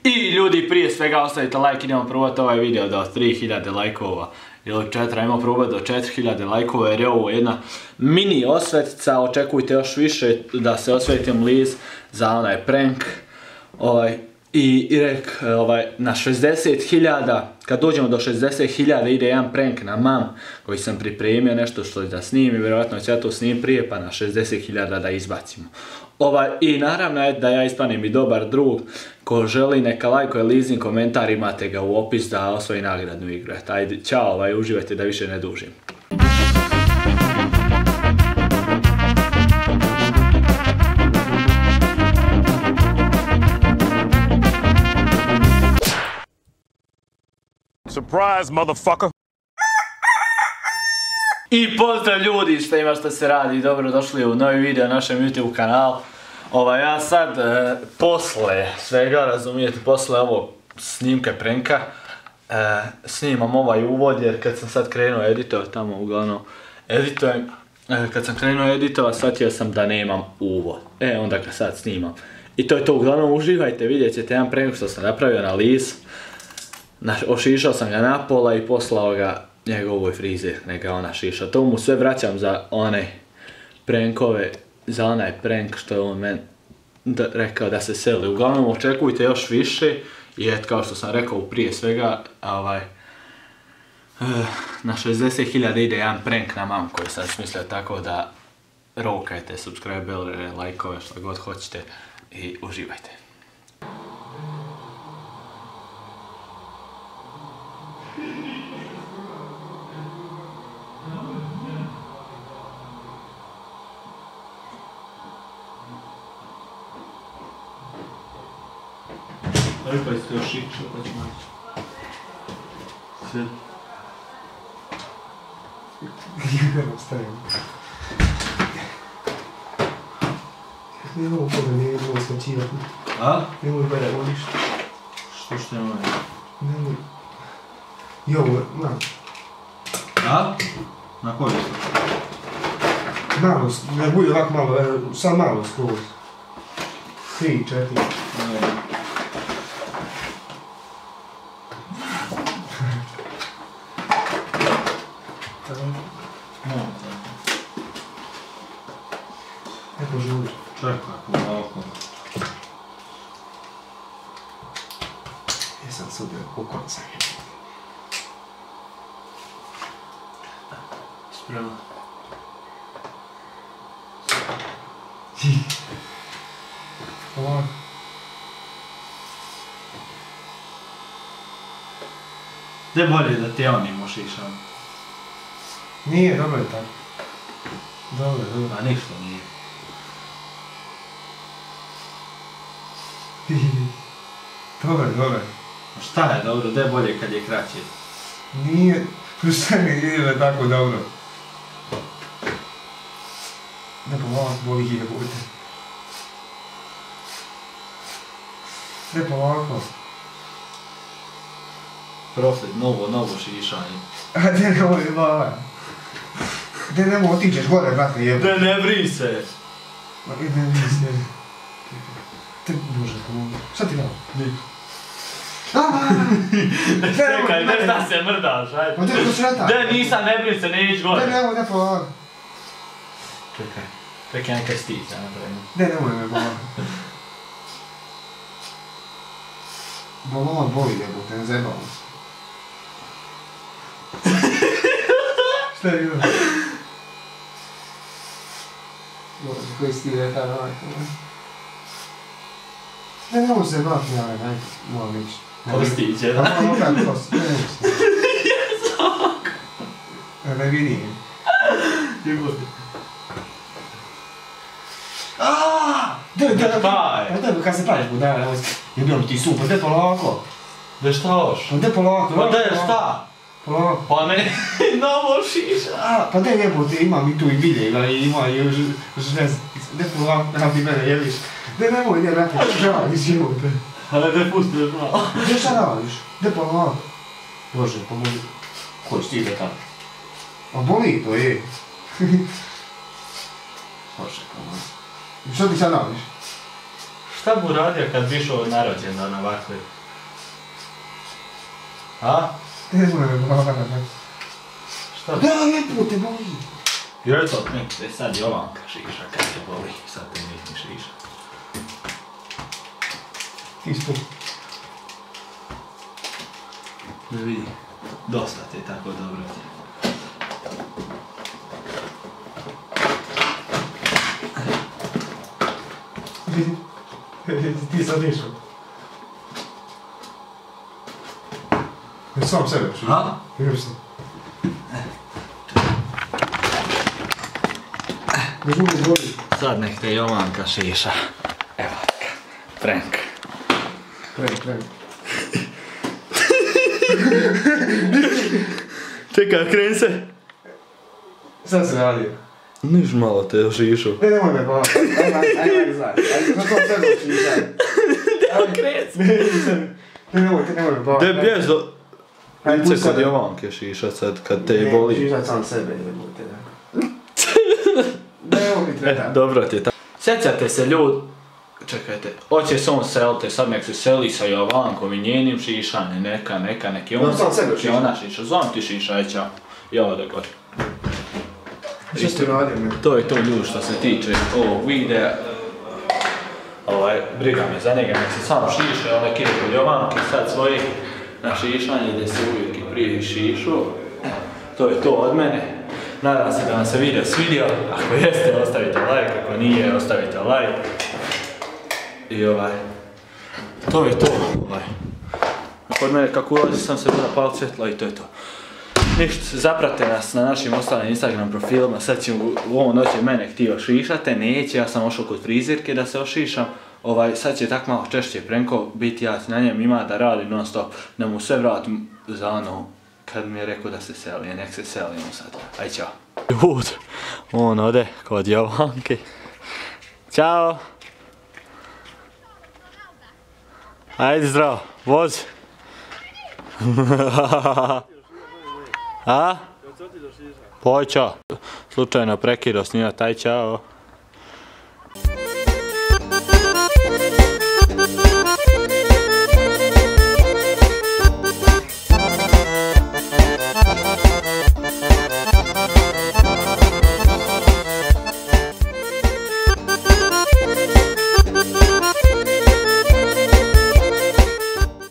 I ljudi, prije svega ostavite like, idemo probati ovaj video do 3000 lajkova ili 4, ajmo probati do 4000 lajkova jer je ovo jedna mini osvetica, očekujte još više da se osvetim liz za onaj prank. I na 60.000, kad dođemo do 60.000 ide jedan prank na mam koji sam pripremio, nešto što da snimim, vjerojatno ću ja to snimim prije pa na 60.000 da izbacimo. I naravno je da ja ispanim i dobar drug, ko želi neka lajkuje leasing komentar, imate ga u opis da osvoji nagradnu igru. Ajde, čao, uživajte da više ne dužim. Surprise, motherfucker! I pozdrav ljudi, šta ima, šta se radi, dobro došli u novi video na našem YouTube kanalu. Ja sad, posle svega, razumijete, posle ovog snimke pranka, snimam ovaj uvod jer kad sam sad krenuo editovat, tamo uglavnom editujem, kad sam krenuo editovat, shvatio sam da nemam uvod. Onda ga sad snimam. I to je to, uglavnom uživajte, vidjet ćete jedan prank što sam napravio na liz. Ošišao sam ga na pola i poslao ga njegovoj frizer, neka ona šiša. To mu sve vraćam za one prankove, za onaj prank što je on meni rekao da se seli. Uglavnom očekujte još više i kao što sam rekao prije svega, na 60.000 ide jedan prank na mam koji sam smislio, tako da rokajte, subscribe, lajkove, što god hoćete i uživajte. Pa isto još šičo, pa ću naći. Sve. Idemo, stavimo. Nemoj toga, nemoj skačivati. A? Nemoj bada voliš. Što je ono? Nemoj. Jo, na. A? Na koju? Malo, ne bude ovako malo, sam malo skroz. 3, 4. Eto žuliš. Čekaj, ovako. Jesam sudio kukonca. Spremno. Ovako. Gdje bolje da te on imaš išao? Nije, dobro je tako. Dobro, dobro. A ništa nije. Dobar, dobar. Šta je dobro, gdje bolje kad je kraće? Nije, šta mi ide tako dobro. Ne polako, boli jebote. Ne polako. Profit, novo šišanje. A gdje nemoj bala? Gdje nemoj otičeš gore, brate, jebote. Ne bri se! Ma ide, ne se. Te bože, pomogu. Šta ti dao? Čekaj, ne šta se mrdaš, ajde. Ma gdje ko sreta? Ne, nisam, ne bri se, ne ići gore. Gdje nemoj, ne polako. Čekaj, nekaj stić, ja napravim. Gdje nemoj me polako. Balon boli jebote, ne zajebamo se. Šta je bilo? Bože, koji stil je taj majko. Ne mogu se baviti, ajde, moram ići. Kostiće, da? Moram opet kost, ne mogu se. Ne vidim. Jebote. Šta je? Pa kad se praviš budala, je bilo ti super, gdje polako? Da šta hoš? Pa gdje polako? Pa da je šta? Polako. Pa ne, novo šiša. Pa gdje jebote, imam i tu i biljega i ima i žnez. Gdje polako, da ti mene jebiš. Gdje nemoj, gdje vrati, šta radiš jebote? Ali ne pusti još malo. Gdje šta radiš? Gdje polako? Bože, pomozi. Ko će ti ide tamo? Pa boli to, je. Bože, pomozi. Što ti sad radiš? Šta bi uradio kad bi išao na rođendan ovakve? A? Ne znam me bavara. Šta? Da, lijepo te boli. Jer to ne, sad Jovanka šiša kad te boli, sad te niti šiša. Ti spu. Da vidi, dosta ti je tako dobro ti. Ti sad išao. Sam sebe čuo. A? Još sam. Ne žuli boli. Sad nek te Jovanka šiša. Evo ga, prank. Prank. Čekaj, kreni se. Sad se radio. Niš malo te šišu. Nemoj me bavara. Ajde, zajedno. Ajde, na tom sebe šišaj. Evo kreni se. Nemoj me bavara. Da bješ do... Lice kod Jovanke šiša sad kad te boli. Ne, šišaj sam sebe, jebote da. Evo mi treba. Dobro ti je tako. Sjećate se ljudi, čekajte, hoće se on selite, sad nek se seli sa Jovankom i njenim šišanjem, nek je on... No, sam sebe šiša. Ona šiša, zovem ti šišaj, čao. I ovo da gori. Što ste radio me? To je to ljudi što se tiče ovog videa. Briga me za njega, nek se sam šiša, nek ide kod Jovanke sad svoji na šišanje gdje se uvijek i prije šišu. To je to od mene. Nadam se da vam se video svidio, ako jeste ostavite like, ako nije ostavite like. I to je to. Kod mene kako ulazi sam se bila pal svjetla i to je to. Ništa, zaprate nas na našim ostalim Instagram profilima, sad ću u ovom noći mene htio šišate, neće, ja sam ošao kod frizirke da se ošišam. Sad će tak malo češće prenko biti, ja na njem ima da radi non stop, da mu sve vratim za ono kad mi je rekao da se seli, nek se selimo sad. Aj čao. Ljud, on ode kod Jovanke. Ćao. Ajde zdravo, vozi. A? Poj čao. Slučajno prekidao snimati, aj čao.